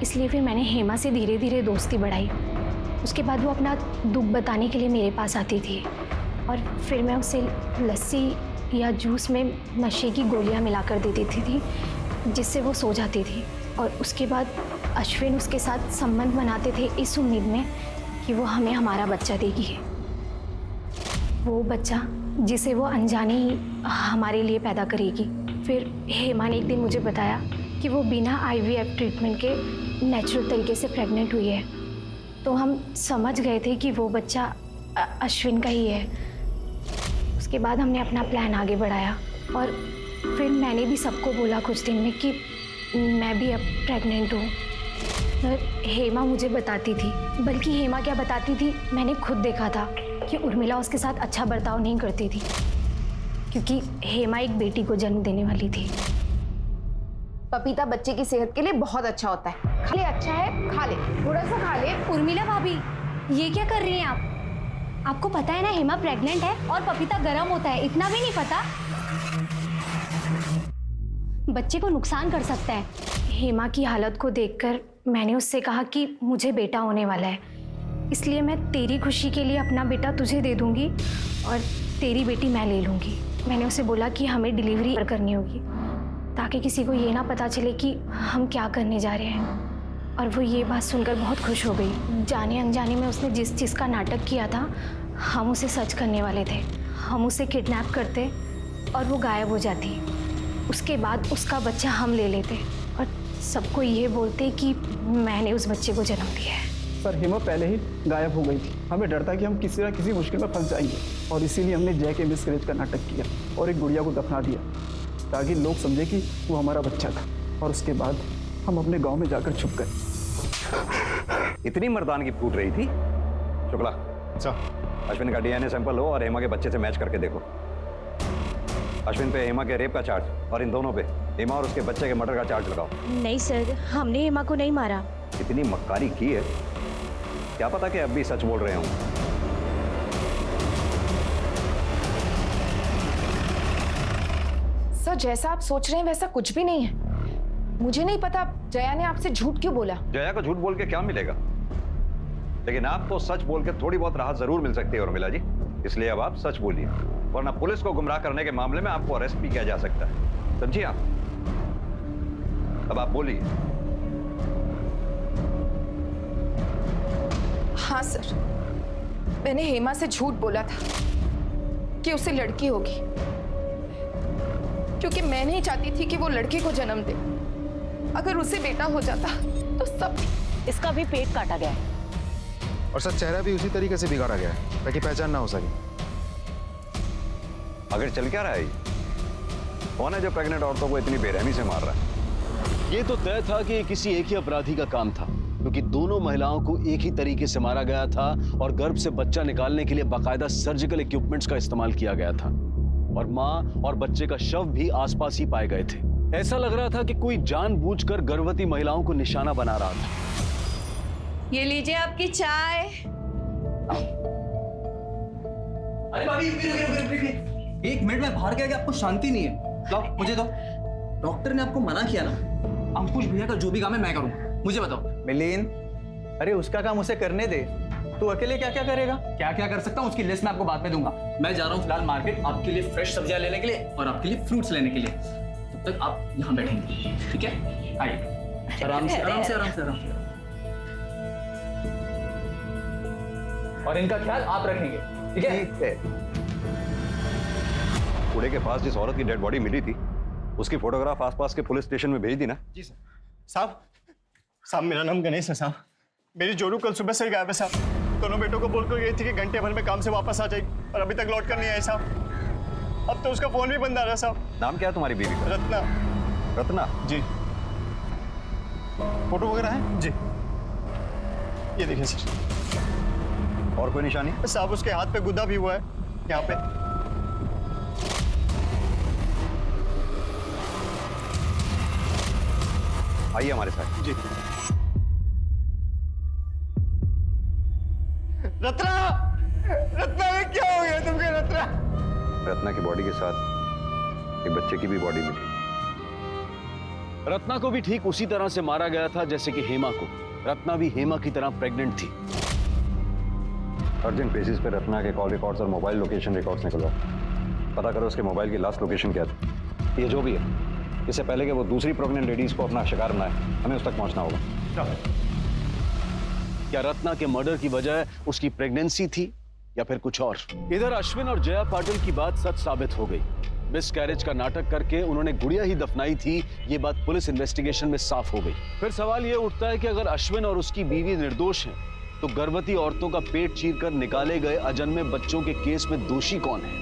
इसलिए फिर मैंने हेमा से धीरे धीरे दोस्ती बढ़ाई। उसके बाद वो अपना दुख बताने के लिए मेरे पास आती थी और फिर मैं उसे लस्सी या जूस में नशे की गोलियां मिलाकर दे देती थी जिससे वो सो जाती थी। और उसके बाद अश्विन उसके साथ संबंध बनाते थे इस उम्मीद में कि वो हमें हमारा बच्चा देगी, वो बच्चा जिसे वो अनजाने ही हमारे लिए पैदा करेगी। फिर हेमा ने एक दिन मुझे बताया कि वो बिना IVF ट्रीटमेंट के नेचुरल तरीके से प्रेग्नेंट हुई है। तो हम समझ गए थे कि वो बच्चा अश्विन का ही है। उसके बाद हमने अपना प्लान आगे बढ़ाया और फिर मैंने भी सबको बोला कुछ दिन में कि मैं भी अब प्रेग्नेंट हूँ। हेमा मुझे बताती थी, बल्कि हेमा क्या बताती थी मैंने खुद देखा था कि उर्मिला उसके साथ अच्छा बर्ताव नहीं करती थी, क्योंकि हेमा एक बेटी को जन्म देने वाली थी। पपीता बच्चे की सेहत के लिए बहुत अच्छा होता है, खा ले, अच्छा है, खा ले, थोड़ा सा खा ले। उर्मिला भाभी, ये क्या कर रही हैं आप? आपको पता है ना हेमा प्रेग्नेंट है और पपीता गर्म होता है, इतना भी नहीं पता? बच्चे को नुकसान कर सकता है। हेमा की हालत को देखकर मैंने उससे कहा कि मुझे बेटा होने वाला है, इसलिए मैं तेरी खुशी के लिए अपना बेटा तुझे दे दूंगी और तेरी बेटी मैं ले लूंगी। मैंने उसे बोला कि हमें डिलीवरी करनी होगी ताकि किसी को ये ना पता चले कि हम क्या करने जा रहे हैं। और वो ये बात सुनकर बहुत खुश हो गई। जाने अनजाने में उसने जिस चीज़ का नाटक किया था, हम उसे सच करने वाले थे। हम उसे किडनैप करते और वो गायब हो जाती। उसके बाद उसका बच्चा हम ले लेते और सबको ये बोलते कि मैंने उस बच्चे को जन्म दिया है। सर, हेमा पहले ही गायब हो गई थी। हमें डर था कि हम किसी ना किसी मुश्किल में फंस जाएंगे और इसीलिए हमने जय के मिसकैरेज का नाटक किया और एक गुड़िया को दफना दिया ताकि लोग समझे कि वो हमारा बच्चा था। और उसके बाद हम अपने गांव में जाकर छुप गए। इतनी मर्दानगी फूट रही थी। शुक्ला, अश्विन का DNA सैंपल लो और हेमा के बच्चे से मैच करके देखो। अश्विन पे हेमा के रेप का चार्ज और इन दोनों पे हेमा और उसके बच्चे के मर्डर का चार्ज लगाओ। नहीं सर, हमने हेमा को नहीं मारा। इतनी मक्कारी की है, क्या पता कि अब भी सच बोल रहे हूँ। सर, जैसा आप सोच रहे हैं वैसा कुछ भी नहीं है। मुझे नहीं पता जया ने आपसे झूठ क्यों बोला। जया को झूठ बोल के क्या मिलेगा, लेकिन आपको सच बोल के थोड़ी बहुत राहत जरूर मिल सकती है उर्मिला जी। इसलिए अब आप सच बोलिए, वरना पुलिस को गुमराह करने के मामले में आपको अरेस्ट भी किया जा सकता है, समझिए आप। अब आप बोलिए। हाँ सर, मैंने हेमा से झूठ बोला था कि उसे लड़की होगी, क्योंकि मैं नहीं चाहती थी कि वो लड़के को जन्म दे। अगर उसे बेटा हो जाता तो सब। इसका भी पेट काटा गया है और सर चेहरा भी उसी तरीके से बिगाड़ा गया है ताकि पहचान ना हो सके। अगर चल क्या रहा है, कौन है जो प्रेग्नेंट औरतों को इतनी बेरहमी से मार रहा है? ये तो तय था कि किसी एक ही अपराधी का काम था, क्योंकि दोनों महिलाओं को एक ही तरीके से मारा गया था और गर्भ से बच्चा निकालने के लिए बाकायदा सर्जिकल इक्विपमेंट्स का इस्तेमाल किया गया था और मां और बच्चे का शव भी आसपास ही पाए गए थे। ऐसा लग रहा था कि कोई जानबूझकर गर्भवती महिलाओं को निशाना बना रहा था। ये लीजिए आपकी चाय। अरे भाभी, एक मिनट में बाहर गया कि आपको शांति नहीं है। लो मुझे दो। डॉक्टर ने आपको मना किया ना। अंकुश भैया का जो भी काम है मैं करूंगा, मुझे बताओ। मिलिन, अरे उसका काम उसे करने दे, तू अकेले क्या क्या करेगा? क्या क्या कर सकता हूँ उसकी लिस्ट मैं आपको बाद में दूंगा। मैं जा रहा हूँ फिलहाल मार्केट आपके लिए फ्रेश सब्जियां लेने के लिए और आपके लिए फ्रूट्स लेने के लिए। तब तक आप यहाँ बैठेंगे, ठीक है? आइए, आराम से आराम से आराम से आराम से। और इनका ख्याल आप रखेंगे, ठीक है? ठीक है। कूड़े के पास जिस औरत की डेड बॉडी मिली थी, उसकी फोटोग्राफ आसपास के पुलिस स्टेशन में भेज दी ना? जी सर। साहब, मेरा नाम गणेश है साहब। मेरी जोरू कल सुबह से गायब है साहब। दोनों बेटों को बोलकर गई थी कि घंटे भर में काम से वापस आ जाएगी और अभी तक लौट कर नहीं आए साहब। अब तो उसका फोन भी बंद आ रहा है साहब। नाम क्या है तुम्हारी बीवी का? रत्ना। रत्ना जी। फोटो वगैरह है? जी, ये देखिए सर। और कोई निशानी? साहब, उसके हाथ पे गुदा भी हुआ है, यहाँ पे। आइए हमारे साथ। जी। रत्ना, रत्ना, ये क्या हो गया तुमके रत्ना? रत्ना की बॉडी के साथ एक बच्चे की भी बॉडी मिली। रत्ना को भी ठीक उसी तरह से मारा गया था जैसे कि हेमा को। रत्ना भी हेमा की तरह प्रेग्नेंट थी। अर्जेंट बेसिस पे रत्ना के कॉल रिकॉर्ड्स और मोबाइल लोकेशन रिकॉर्ड्स निकलवाओ। पता करो उसके मोबाइल की लास्ट लोकेशन क्या थी। ये जो भी है, इससे पहले कि वो दूसरी प्रेग्नेंट लेडीज को अपना शिकार बनाए, हमें उस तक पहुंचना होगा। क्या रत्ना के मर्डर की वजह उसकी प्रेगनेंसी थी या फिर कुछ और? इधर अश्विन और जया पाटिल की बात सच साबित हो गई। मिसकैरेज का नाटक करके उन्होंने गुड़िया ही दफनाई थी, ये बात पुलिस इन्वेस्टिगेशन में साफ हो गई। फिर सवाल ये उठता है कि अगर अश्विन और उसकी बीवी निर्दोष हैं, तो गर्भवती औरतों का पेट चीरकर निकाले गए अजन्मे बच्चों के केस में दोषी कौन है?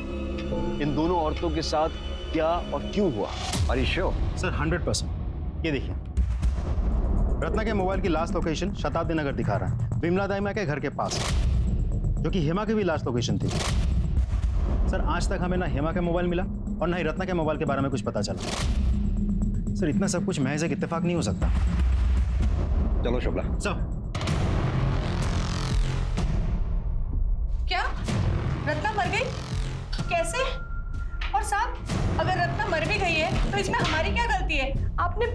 इन दोनों औरतों के साथ क्या और क्यों हुआ? Sure sir 100%। ये देखिए, रत्ना के मोबाइल की लास्ट लोकेशन शताब्दी नगर दिखा रहा है, विमला दाइमा के घर के पास, जो कि हेमा की भी लास्ट लोकेशन थी। सर आज तक हमें ना हेमा का मोबाइल मिला और ना ही रत्ना के मोबाइल के बारे में कुछ पता चला। सर इतना सब कुछ महज एक इत्तेफाक नहीं हो सकता। चलो शुक्ला। सर क्या रत्ना मर गई? कैसे? और साहब, अगर रत्ना मर भी गई है तो इसमें हमारी क्या गलती है? आपने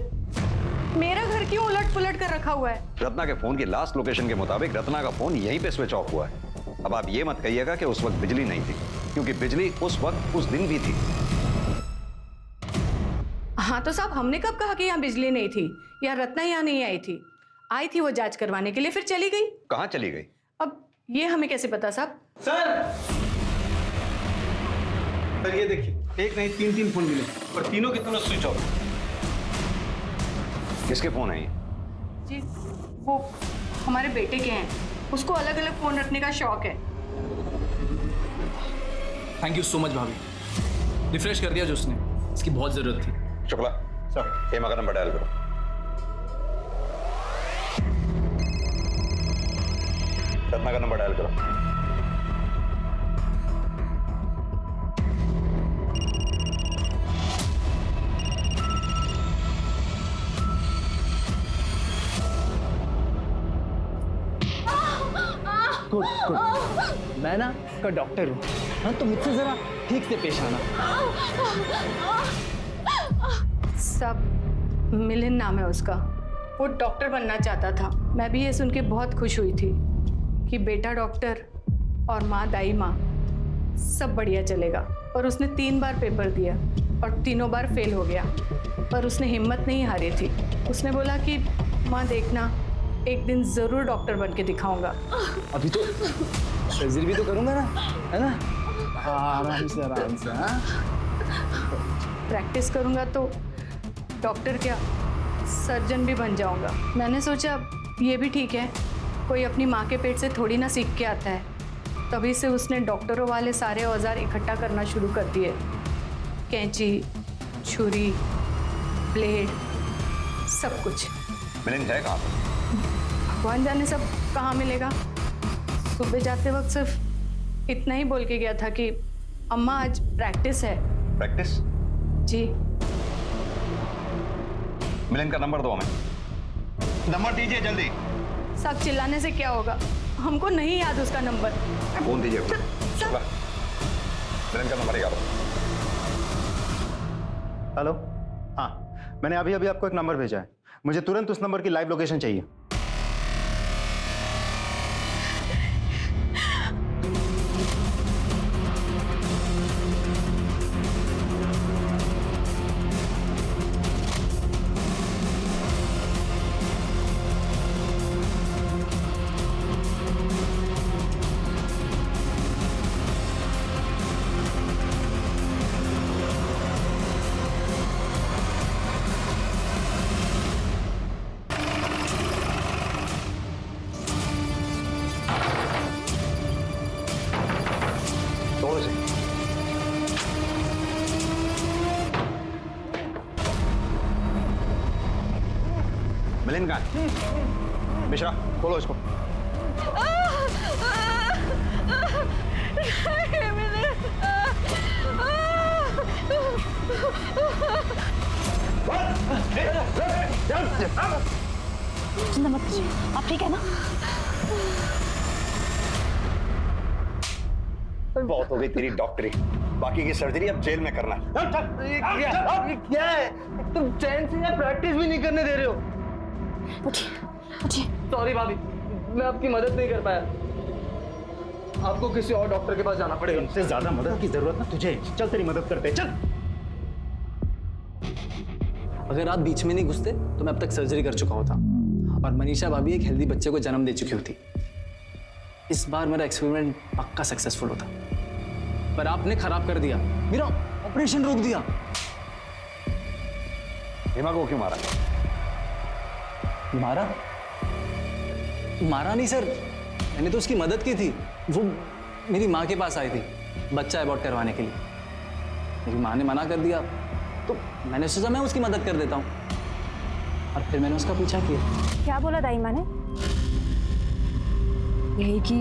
मेरा घर क्यों उलट पुलट कर रखा हुआ है? रत्ना के फोन की लास्ट लोकेशन के मुताबिक रत्ना का फोन यहीं पे स्विच ऑफ हुआ है। अब आप ये मत कहिएगा कि उस वक्त बिजली नहीं थी, क्योंकि बिजली उस वक्त उस दिन भी थी। हाँ तो साहब, हमने कब कहा कि यहाँ बिजली नहीं थी या रत्ना यहाँ नहीं आई थी? आई थी वो जांच करवाने के लिए, फिर चली गई। कहाँ चली गई? अब ये हमें कैसे पता साहब? सर ये देखिए, एक नहीं तीन फोन मिले और तीनों के तीनों स्विच ऑफ। किसके फोन है ये? जी वो हमारे बेटे के हैं, उसको अलग अलग फोन रखने का शौक है। थैंक यू सो मच भाभी, रिफ्रेश कर दिया जो उसने, इसकी बहुत जरूरत थी। शुक्ला सर, हेमा का नंबर डायल करो। रत्ना का नंबर डायल करो। Good good. मैं ना का डॉक्टर हूँ, हाँ तो मुझसे जरा ठीक से पेश आना। सब मिलिंद नाम है उसका, वो डॉक्टर बनना चाहता था। मैं भी ये सुन के बहुत खुश हुई थी कि बेटा डॉक्टर और माँ दाई माँ, सब बढ़िया चलेगा। और उसने 3 बार पेपर दिया और तीनों बार फेल हो गया, पर उसने हिम्मत नहीं हारी थी। उसने बोला कि माँ देखना, एक दिन जरूर डॉक्टर बन के दिखाऊंगा। अभी तो सर्जरी भी तो करूंगा ना, है ना? आराम से आराम से। हाँ प्रैक्टिस करूंगा तो डॉक्टर क्या, सर्जन भी बन जाऊंगा। मैंने सोचा ये भी ठीक है, कोई अपनी माँ के पेट से थोड़ी ना सीख के आता है। तभी से उसने डॉक्टरों वाले सारे औजार इकट्ठा करना शुरू कर दिए, कैंची, छुरी, ब्लेड, सब कुछ। मिलिंद है कहाँ? भगवान जाने सब कहाँ मिलेगा। सुबह जाते वक्त सिर्फ इतना ही बोल के गया था कि अम्मा आज प्रैक्टिस है। प्रैक्टिस? जी। मिलिंद का नंबर दो हमें। नंबर दीजिए जल्दी। सब चिल्लाने से क्या होगा, हमको नहीं याद उसका नंबर। फोन दीजिए। शुक्ला, मिलिंद का नंबर ही आओ। हेलो, हाँ मैंने अभी अभी आपको एक नंबर भेजा है, मुझे तुरंत उस नंबर की लाइव लोकेशन चाहिए। थोड़े से। मिलिंद कहाँ है? मिश्रा खोलो इसको। चिंता मत कीजिए, आप ठीक है ना? बहुत हो गई तेरी डॉक्टरी। बाकी की सर्जरी अब जेल में करना। क्या है? तुम चैन से या प्रैक्टिस भी नहीं करने दे रहे हो। सॉरी भाभी, मैं आपकी मदद नहीं कर पाया। आपको किसी और डॉक्टर के पास जाना पड़ेगा। इससे ज्यादा मदद की जरूरत ना तुझे। चल तेरी मदद करते, चल। अगर आप बीच में नहीं घुसते तो मैं अब तक सर्जरी कर चुका होता और मनीषा भाभी एक हेल्दी बच्चे को जन्म दे चुकी होती। इस बार मेरा एक्सपेरिमेंट पक्का सक्सेसफुल होता, पर आपने खराब कर दिया, मेरा ऑपरेशन रोक दिया। हेमा को क्यों मारा? मारा? मारा नहीं सर, मैंने तो उसकी मदद की थी। वो मेरी माँ के पास आई थी बच्चा अबॉर्ट करवाने के लिए। मेरी माँ ने मना कर दिया तो मैंने सोचा मैं उसकी मदद कर देता हूँ और फिर मैंने उसका पीछा किया। क्या बोला दाई माँ ने? यही कि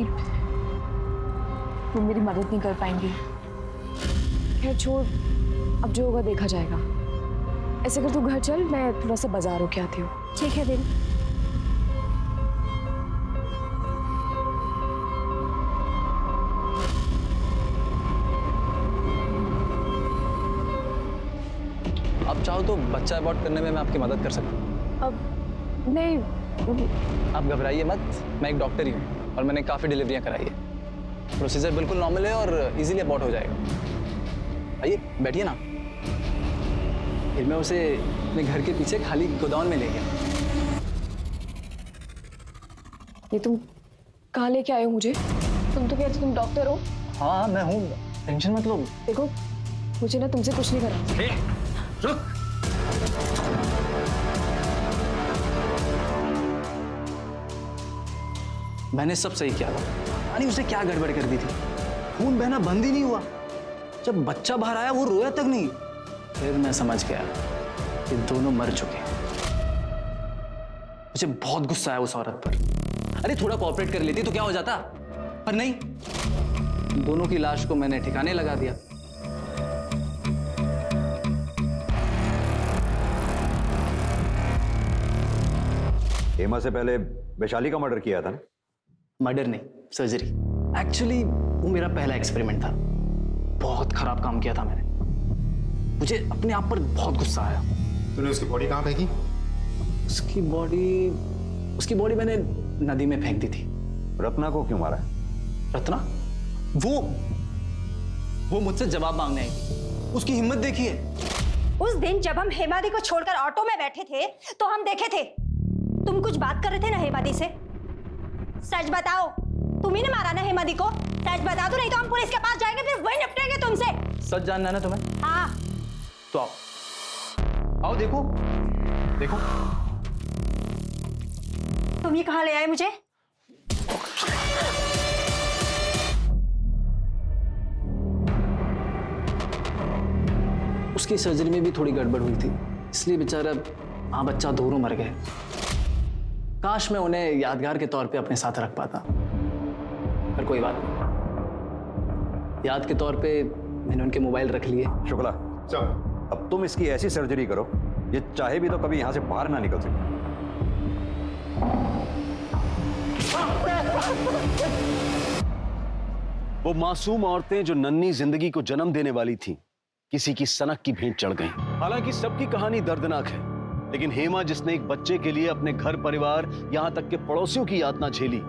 तुम मेरी मदद नहीं कर पाएंगी। खैर छोड़, अब जो होगा देखा जाएगा। ऐसे कर तू घर चल, मैं थोड़ा सा बाजार होके आती हूँ। ठीक है दीदी। आप चाहो तो बच्चा अबॉर्ट करने में मैं आपकी मदद कर सकता हूँ। अब नहीं, आप घबराइए मत, मैं एक डॉक्टर ही हूँ और मैंने काफ़ी डिलीवरियाँ कराई है। प्रोसीजर बिल्कुल नॉर्मल है और इजीली अबॉर्ट हो जाएगा। आइए बैठिए ना। फिर मैं उसे अपने घर के पीछे खाली गोदाम में ले गया। ये तुम कहाँ लेके आए हो मुझे? तुम तो कहते तुम डॉक्टर हो। हाँ मैं हूँ, टेंशन मत लो। देखो मुझे ना तुमसे कुछ नहीं करना। रुक। मैंने सब सही किया था। अरे उसे क्या गड़बड़ कर दी थी? खून बहना बंद ही नहीं हुआ। जब बच्चा बाहर आया वो रोया तक नहीं। फिर मैं समझ गया कि दोनों मर चुके हैं। मुझे बहुत गुस्सा आया उस औरत पर। अरे थोड़ा कोऑपरेट कर लेती तो क्या हो जाता, पर नहीं, दोनों की लाश को मैंने ठिकाने लगा दिया। हेमा से पहले वैशाली का मर्डर किया था ना? मर्डर नहीं, सर्जरी। एक्चुअली वो मेरा पहला एक्सपेरिमेंट था। बहुत खराब काम किया था मैंने। मुझे अपने आप पर बहुत गुस्सा आया। तूने उसकी बॉडी कहाँ फेंकी? उसकी बॉडी मैंने नदी में फेंक दी थी। रत्ना को क्यों मारा? रत्ना? वो मुझसे जवाब मांगने आई थी। उसकी हिम्मत देखिए। उस दिन जब हम हेमादी को छोड़कर ऑटो में बैठे थे तो हम देखे थे तुम कुछ बात कर रहे थे ना हेमादी से। सच बताओ, तुम ही ने मारा ना हेमादी को? सच बता दो, नहीं तो हम पुलिस के पास जाएंगे, फिर वही निपटेंगे तुमसे। सच जानना है ना तुम्हें? हाँ। तो आओ, आओ देखो। तुम ये कहाँ ले आए मुझे? उसकी सर्जरी में भी थोड़ी गड़बड़ हुई थी, इसलिए बेचारा माँ बच्चा दोनों मर गए। काश मैं उन्हें यादगार के तौर पे अपने साथ रख पाता, पर कोई बात नहीं। याद के तौर पे मैंने उनके मोबाइल रख लिए। शुक्ला, अब तुम इसकी ऐसी सर्जरी करो, ये चाहे भी तो कभी यहां से बाहर ना निकल सके। वो मासूम औरतें जो नन्ही जिंदगी को जन्म देने वाली थीं, किसी की सनक की भेंट चढ़ गईं। हालांकि सबकी कहानी दर्दनाक है, लेकिन हेमा जिसने एक बच्चे के लिए अपने घर परिवार यहां तक के पड़ोसियों की यातना झेली,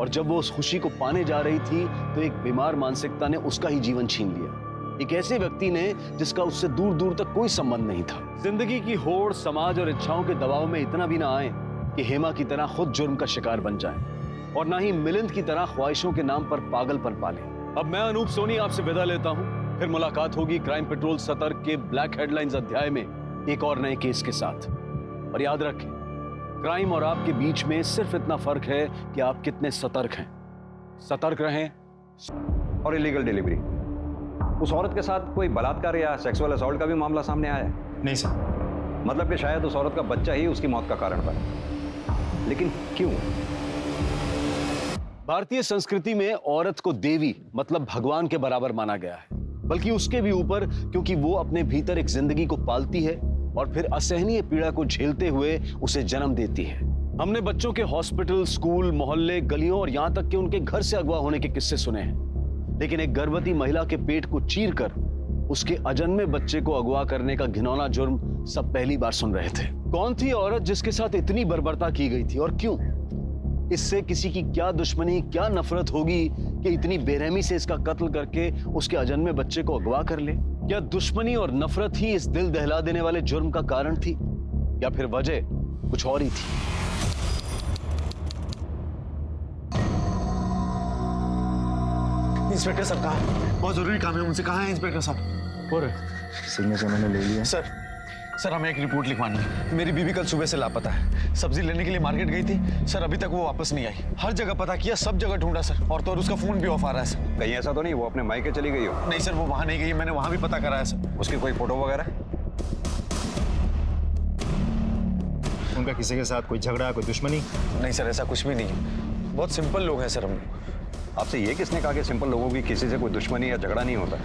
और जब वो उस खुशी को पाने जा रही थी तो एक बीमार मानसिकता ने उसका ही जीवन छीन लिया। एक ऐसे व्यक्ति ने जिसका उससे दूर दूर तक कोई संबंध नहीं था। जिंदगी की होड़, समाज और इच्छाओं के दबाव में इतना भी ना आए कि हेमा की तरह खुद जुर्म का शिकार बन जाए, और ना ही मिलिंद की तरह ख्वाहिशों के नाम पर पागलपन पाले। अब मैं अनूप सोनी आपसे विदा लेता हूं। फिर मुलाकात होगी क्राइम पेट्रोल सतर्क के ब्लैक हेडलाइंस अध्याय में एक और नए केस के साथ। और याद रखें, क्राइम और आपके बीच में सिर्फ इतना फर्क है कि आप कितने सतर्क हैं। सतर्क रहें। और इलीगल डिलीवरी, उस औरत के साथ कोई बलात्कार या सेक्सुअल असॉल्ट का भी मामला सामने आया है? नहीं सर। मतलब कि शायद उस औरत का बच्चा ही उसकी मौत का कारण बना, लेकिन क्यों? भारतीय संस्कृति में औरत को देवी मतलब भगवान के बराबर माना गया है, बल्कि उसके भी ऊपर, क्योंकि वो अपने भीतर एक जिंदगी को पालती है और फिर असहनीय पीड़ा को झेलते हुए उसे जन्म देती है। हमने बच्चों के हॉस्पिटल, स्कूल, मोहल्ले, गलियों और यहां तक कि उनके घर से अगवा होने के किस्से सुने हैं, लेकिन एक गर्भवती महिला के पेट को चीरकर उसके अजन्मे बच्चे को अगवा करने का घिनौना जुर्म सब पहली बार सुन रहे थे। कौन थी औरत जिसके साथ इतनी बर्बरता की गई थी और क्यों? इससे किसी की क्या दुश्मनी, क्या नफरत होगी कि इतनी बेरहमी से इसका कत्ल करके उसके अजन्मे बच्चे को अगवा कर ले? क्या दुश्मनी और नफरत ही इस दिल दहला देने वाले जुर्म का कारण थी, या फिर वजह कुछ और ही थी? इंस्पेक्टर साहब कहाँ? बहुत जरूरी काम है उनसे। कहाँ है इंस्पेक्टर साहब? और सिग्नेचर मैंने ले लिया। सर हमें एक रिपोर्ट लिखवानी है। मेरी बीवी कल सुबह से लापता है। सब्जी लेने के लिए मार्केट गई थी सर, अभी तक वो वापस नहीं आई। हर जगह पता किया, सब जगह ढूंढा सर, और तो और उसका फोन भी ऑफ आ रहा है सर। कहीं ऐसा तो नहीं वो अपने मायके चली गई हो? नहीं सर, वो वहां नहीं गई, मैंने वहां भी पता करा है सर। उसकी कोई फोटो वगैरह? उनका किसी के साथ कोई झगड़ा, कोई दुश्मनी? नहीं सर, ऐसा कुछ भी नहीं है। बहुत सिंपल लोग हैं सर हम। आपसे ये किसने कहा कि सिंपल लोगों की किसी से कोई दुश्मनी या झगड़ा नहीं होता?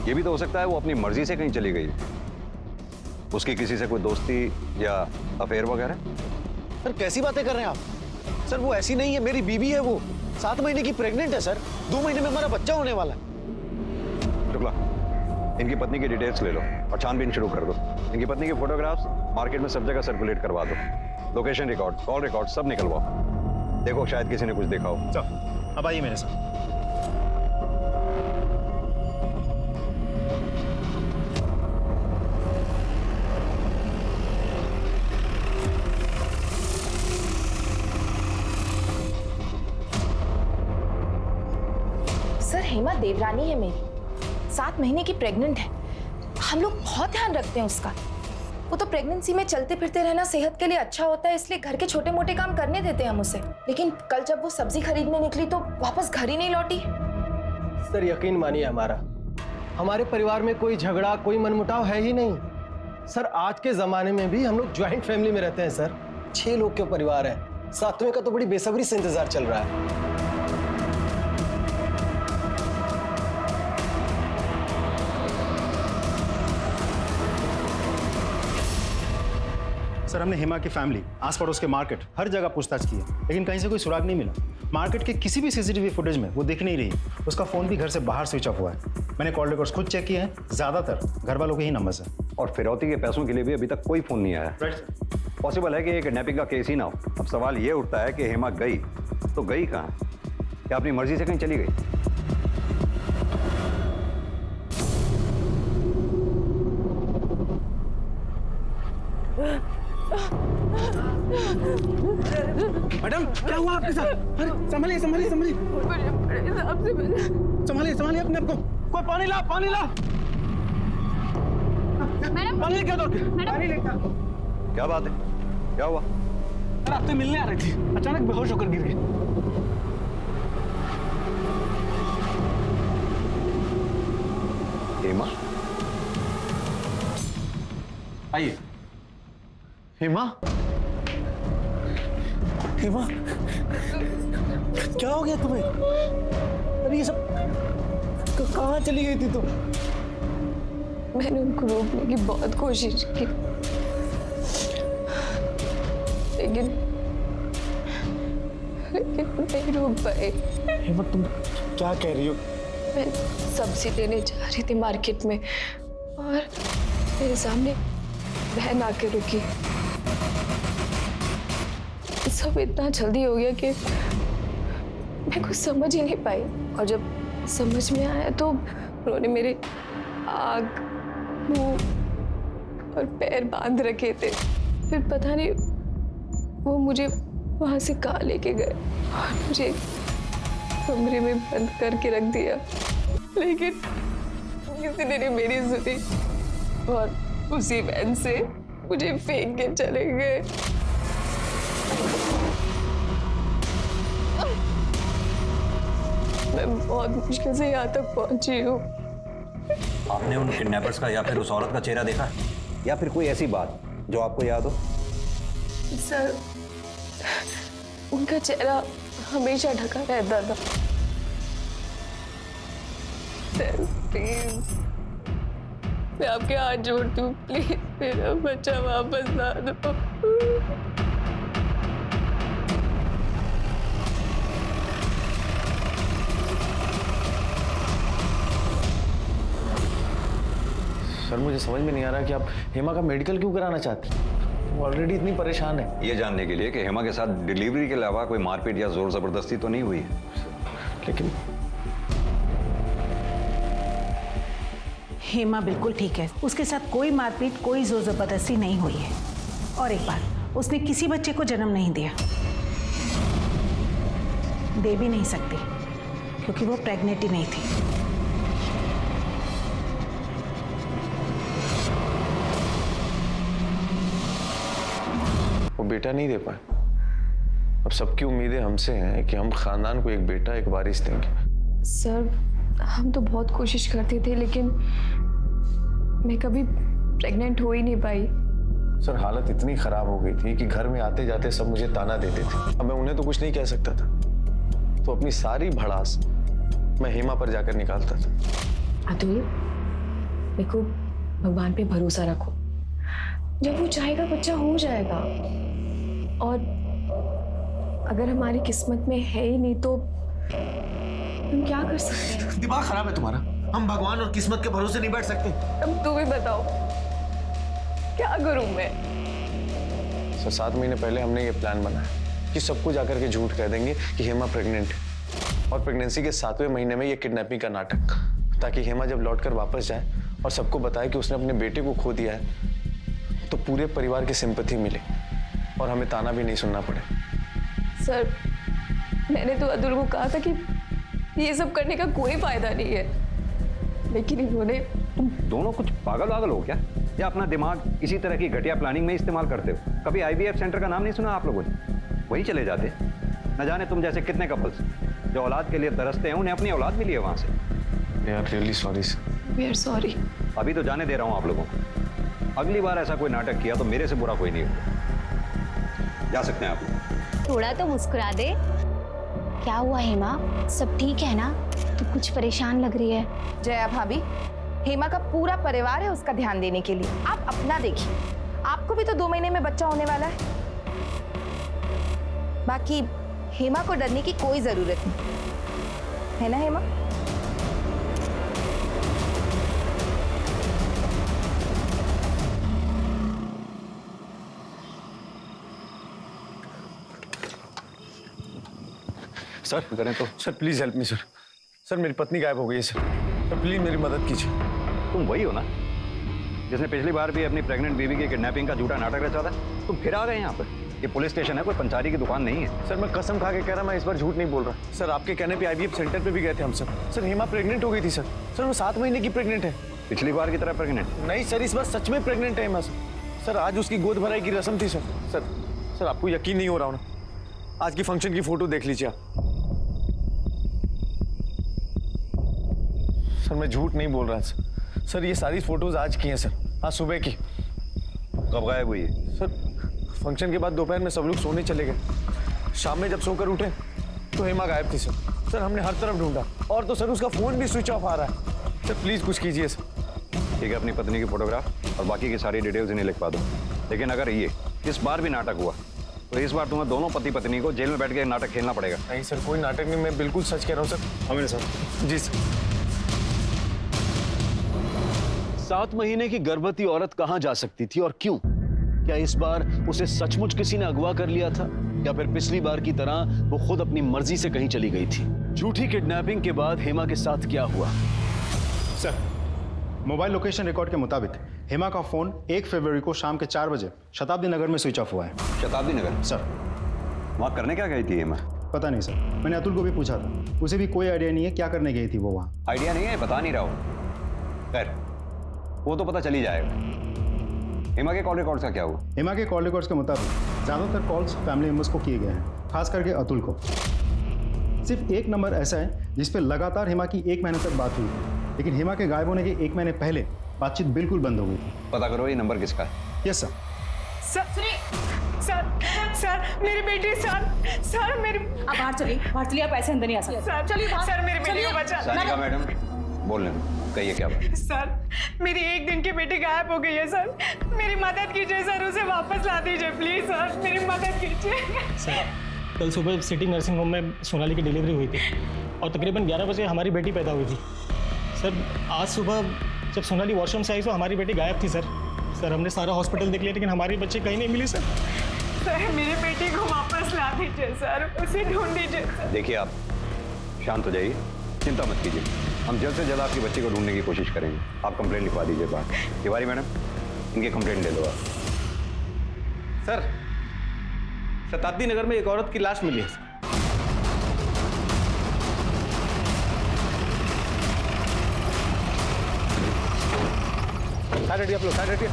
ये भी तो हो सकता है वो अपनी मर्जी से कहीं चली गई, उसकी किसी से कोई दोस्ती या अफेयर वगैरह। सर कैसी बातें कर रहे हैं आप? सर वो ऐसी नहीं है, मेरी बीवी है, वो 7 महीने की प्रेग्नेंट है सर। 2 महीने में हमारा बच्चा होने वाला है। शुक्ला, इनकी पत्नी की डिटेल्स ले लो और छानबीन शुरू कर दो। इनकी पत्नी की फोटोग्राफ्स मार्केट में सब जगह सर्कुलेट करवा दो। लोकेशन रिकॉर्ड, कॉल रिकॉर्ड सब निकलवाओ। देखो शायद किसी ने कुछ देखा हो। चल अब आइए मेरे साथ। सर हेमा देवरानी है मेरी, 7 महीने की प्रेग्नेंट है। हम लोग बहुत ध्यान रखते हैं उसका। वो तो प्रेगनेंसी में चलते फिरते रहना सेहत के लिए अच्छा होता है, इसलिए घर के छोटे मोटे काम करने देते हैं हम उसे। लेकिन कल जब वो सब्जी खरीदने निकली तो वापस घर ही नहीं लौटी। सर यकीन मानिए हमारे परिवार में कोई झगड़ा, कोई मनमुटाव है ही नहीं। सर आज के जमाने में भी हम लोग ज्वाइंट फैमिली में रहते हैं सर। 6 लोग के परिवार है। 7वें का तो बड़ी बेसब्री से इंतजार चल रहा है। सर हमने हेमा की फैमिली, आस पड़ोस के मार्केट, हर जगह पूछताछ की है, लेकिन कहीं से कोई सुराग नहीं मिला। मार्केट के किसी भी सीसीटीवी फुटेज में वो दिख नहीं रही। उसका फोन भी घर से बाहर स्विच ऑफ हुआ है। मैंने कॉल रिकॉर्ड्स खुद चेक किए हैं, ज्यादातर घर वालों के ही नंबर्स हैं। और फिरौती के पैसों के लिए भी अभी तक कोई फोन नहीं आया। पॉसिबल है कि ये किडनैपिंग का केस ही ना हो। अब सवाल ये उठता है कि हेमा गई तो गई कहाँ? क्या अपनी मर्जी से कहीं चली गई? मैडम क्या हुआ आपके साथ? अरे संभालिए संभालिए संभालिए संभालिए संभालिए अपने आप को। कोई पानी ला, पानी ला। मैडम पानी लेके आओ। पानी लेके आओ। क्या बात है, क्या हुआ? सर आपसे मिलने आ रही थी, अचानक बेहोश होकर गिर गई। हेमा? आइए। हेमा? हेमा क्या हो गया तुम्हें? अरे ये सब कहाँ चली गई थी तुम? मैंने उनको रोकने की बहुत कोशिश की, लेकिन नहीं रोक पाए। हेमा तुम क्या कह रही हो? मैं सब्जी लेने जा रही थी मार्केट में और मेरे सामने बहन आके रुकी। सब इतना जल्दी हो गया कि मैं कुछ समझ ही नहीं पाई, और जब समझ में आया तो उन्होंने मेरे आँख, मुंह और पैर बांध रखे थे। फिर पता नहीं वो मुझे वहां से कहाँ लेके गए और मुझे कमरे में बंद करके रख दिया। लेकिन किसी ने नहीं मेरी सुनी और उसी वैन से मुझे फेंक के चले गए। मैं बहुत मुश्किल से यहाँ तक पहुंची हूँ। आपने उन किडनैपर्स का या फिर उस औरत का चेहरा देखा, या फिर कोई ऐसी बात जो आपको याद हो? सर उनका चेहरा हमेशा ढका रहता था। सर प्लीज मैं आपके हाथ जोड़ती हूँ, प्लीज मेरा बच्चा वापस ला दो। सर मुझे समझ में नहीं आ रहा कि आप हेमा का मेडिकल क्यों कराना चाहते हैं? वो ऑलरेडी इतनी परेशान है। ये जानने के लिए कि हेमा के साथ डिलीवरी के अलावा कोई मारपीट या जोर जबरदस्ती तो नहीं हुई है। लेकिन हेमा बिल्कुल ठीक है, उसके साथ कोई मारपीट कोई जोर जबरदस्ती नहीं हुई है। और एक बात, उसने किसी बच्चे को जन्म नहीं दिया, दे भी नहीं सकती क्योंकि वो प्रेग्नेंट ही नहीं थी। वो बेटा नहीं दे पाए। अब सबकी उम्मीदें हमसे हैं कि हम खानदान को एक बेटा एक वारिस देंगे। सर हम तो बहुत कोशिश करते थे लेकिन मैं कभी प्रेग्नेंट हो ही नहीं पाई। सर हालत इतनी खराब हो गई थी कि घर में आते जाते सब मुझे ताना देते थे। अब मैं उन्हें तो कुछ नहीं कह सकता था, तो अपनी सारी भड़ास मैं हेमा पर जाकर निकालता था। अतुल, मेरे को भगवान पे भरोसा रखो, जब वो चाहेगा बच्चा हो जाएगा। और अगर हमारी किस्मत में है ही नहीं तो हम क्या कर सकते हैं? दिमाग खराब है तुम्हारा। हम भगवान और किस्मत के भरोसे नहीं बैठ सकते। अब तू भी बताओ क्या करूं मैं? सर 7 महीने पहले हमने ये प्लान बनाया कि सबको जाकर के झूठ कह देंगे कि हेमा प्रेग्नेंट है, और प्रेगनेंसी के 7वें महीने में ये किडनैपिंग का नाटक, ताकि हेमा जब लौटकर वापस जाए और सबको बताए कि उसने अपने बेटे को खो दिया है तो पूरे परिवार की सिंपैथी मिले और हमें ताना भी नहीं सुनना पड़े। सर मैंने तो अतुल को कहा था कि ये सब करने का कोई फायदा नहीं है, लेकिन इन्होंने। तुम दोनों कुछ पागल वागल हो क्या, या अपना दिमाग इसी तरह की घटिया प्लानिंग में इस्तेमाल करते हो? कभी IVF सेंटर का नाम नहीं सुना आप लोगों ने? वहीं चले जाते। न जाने तुम जैसे कितने कपल्स जो औलाद के लिए तरसते हैं उन्हें अपनी औलाद मिली है वहां से। यार really sorry sir. We are sorry. अभी तो जाने दे रहा हूं आप लोगों को, अगली बार ऐसा कोई नाटक किया तो मेरे से बुरा कोई नहीं होगा। जा सकते हैं आप लोग। थोड़ा तो मुस्कुरा दे। क्या हुआ हेमा, सब ठीक है ना? तू कुछ परेशान लग रही है। जया भाभी, हेमा का पूरा परिवार है उसका ध्यान देने के लिए, आप अपना देखिए। आपको भी तो 2 महीने में बच्चा होने वाला है। बाकी हेमा को डरने की कोई जरूरत नहीं है ना हेमा? सर करें तो। Sir please help me sir. Sir मेरी पत्नी गायब हो गई है सर। सर प्लीज मेरी मदद कीजिए। तुम वही हो ना जिसने पिछली बार भी अपनी प्रेग्नेंट बीवी की किडनैपिंग का झूठा नाटक रचा था? तुम फिर आ गए यहाँ पर। ये पुलिस स्टेशन है, कोई पंचारी की दुकान नहीं है। सर मैं कसम खा के कह रहा, मैं इस बार झूठ नहीं बोल रहा। सर आपके कहने पे IVF सेंटर पे भी गए थे हम सब। सर हेमा प्रेग्नेंट हो गई थी सर। सर वो 7 महीने की प्रेग्नेंट है। पिछली बार की तरह प्रेग्नेंट? नहीं सर, इस बार सच में प्रेग्नेंट है हेमा सर। सर आज उसकी गोद भराई की रस्म थी सर। सर सर आपको यकीन नहीं हो रहा ना? आज की फंक्शन की फोटो देख लीजिए आप। सर मैं झूठ नहीं बोल रहा सर। सर ये सारी फोटोज आज की हैं सर, आज सुबह की। कब गायब हुई है? सर फंक्शन के बाद दोपहर में सब लोग सोने चले गए। शाम में जब सोकर उठे तो हेमा गायब थी सर। सर हमने हर तरफ ढूंढा, और तो सर उसका फोन भी स्विच ऑफ आ रहा है। सर प्लीज कुछ कीजिए सर। ठीक है, अपनी पत्नी की फोटोग्राफ और बाकी की सारी डिटेल्स इन्हें लिखवा दो। लेकिन अगर ये इस बार भी नाटक हुआ तो इस बार तुम्हें दोनों पति पत्नी को जेल में बैठ के नाटक खेलना पड़ेगा। नहीं सर कोई नाटक नहीं, मैं बिल्कुल सच कह रहा हूँ सर। मेरे साथ। जी सर। 7 महीने की गर्भवती औरत कहां जा सकती थी और क्यों? क्या इस बार उसे सचमुच किसी ने अगवा कर लिया था, या फिर पिछली बार की तरह वो खुद अपनी मर्जी से कहीं चली गई थी? झूठी किडनैपिंग के बाद हेमा के साथ क्या हुआ? सर मोबाइल लोकेशन रिकॉर्ड के मुताबिक हेमा का फोन 1 फरवरी को शाम के 4 बजे शताब्दी नगर में स्विच ऑफ हुआ है। शताब्दी नगर? सर वहाँ करने क्या गई थी हेमा? पता नहीं सर, मैंने अतुल को भी पूछा था, उसे भी कोई आइडिया नहीं है क्या करने गई थी वो वहाँ। आइडिया नहीं है, बता नहीं रहा हूँ। खैर वो तो पता चली जाएगा। हेमा के कॉल रिकॉर्ड्स का क्या हुआ? हेमा के कॉल रिकॉर्ड्स के मुताबिक ज़्यादातर कॉल्स फैमिली मेम्बर्स को किए गए हैं, खास करके अतुल को। सिर्फ एक नंबर ऐसा है जिस पे लगातार हेमा की 1 महीने तक बात हुई थी, लेकिन हेमा के गायब होने के 1 महीने पहले बातचीत बिल्कुल बंद हो गई थी। पता करो ये नंबर किसका है। Yes sir. सर मेरी बेटी, सर मेरी। आप बाहर चलिए, आप ऐसे अंदर नहीं आ सकते। सर चलिए, सर मेरी बेटी को बचा। सानिका मैडम बोलने दो, कहिए क्या बात? सर मेरी 1 दिन की बेटी गायब हो गई है सर, मेरी मदद कीजिए सर, उसे वापस ला दीजिए प्लीज सर, मेरी मदद कीजिए। सर कल सुबह सिटी नर्सिंग होम में सोनाली की डिलीवरी हुई थी और तकरीबन 11 बजे हमारी बेटी पैदा हुई थी। सर आज सुबह जब सोनाली वॉशरूम से आई तो हमारी बेटी गायब थी सर हमने सारा हॉस्पिटल देख लिया लेकिन हमारी बच्चे कहीं नहीं मिली सर। सर मेरी बेटी को वापस ला दीजिए सर, उसे ढूंढ दीजिए सर। देखिए आप शांत हो जाइए, चिंता मत कीजिए, हम जल्द से जल्द आपकी बच्ची को ढूंढने की कोशिश करेंगे। आप कंप्लेंट लिखवा दीजिए बाहर। तिवारी मैडम, इनकी कंप्लेंट ले लो आप। सर, शताब्दी नगर में एक औरत की लाश मिली है। साइड हटिए आप लोग, साइड हटिए।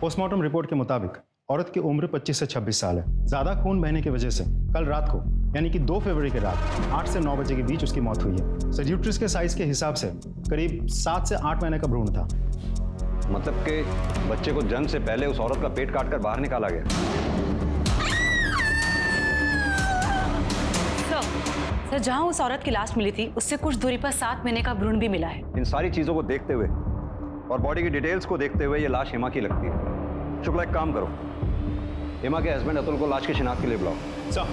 पोस्टमार्टम रिपोर्ट के मुताबिक औरत की उम्र 25 से 26 साल है। ज्यादा खून बहने की वजह से कल रात को यानी कि 2 फरवरी की रात 8 से 9 बजे के बीच उसकी मौत हुई है। सर, यूट्रस के साइज के हिसाब से करीब 7 से 8 महीने का भ्रूण था। मतलब कि बच्चे को जन्म से पहले उस औरत का पेट काटकर बाहर निकाला गया। सर, जहां उस औरत की लाश मिली थी उससे कुछ दूरी पर 7 महीने का भ्रूण भी मिला है। इन सारी चीजों को देखते हुए और बॉडी की डिटेल्स को देखते हुए ये लाश हेमा की लगती है। शुक्ला, एक काम करो, हेमा के हस्बैंड अतुल को लाश की शिनाख्त के लिए बुलाओ। सर,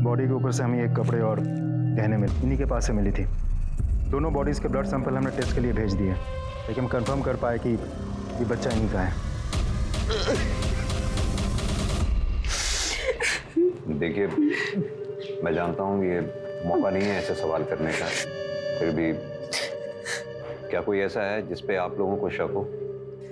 बॉडी के ऊपर से हमें एक कपड़े और गहने मिले, इन्हीं के पास से मिली थी। दोनों बॉडीज के ब्लड सैंपल हमने टेस्ट के लिए भेज दिए, लेकिन हम कंफर्म कर पाए कि ये बच्चा इन्हीं का है। देखिए, मैं जानता हूँ ये मौका नहीं है ऐसे सवाल करने का, फिर भी क्या कोई ऐसा है जिस पे आप लोगों को शक हो?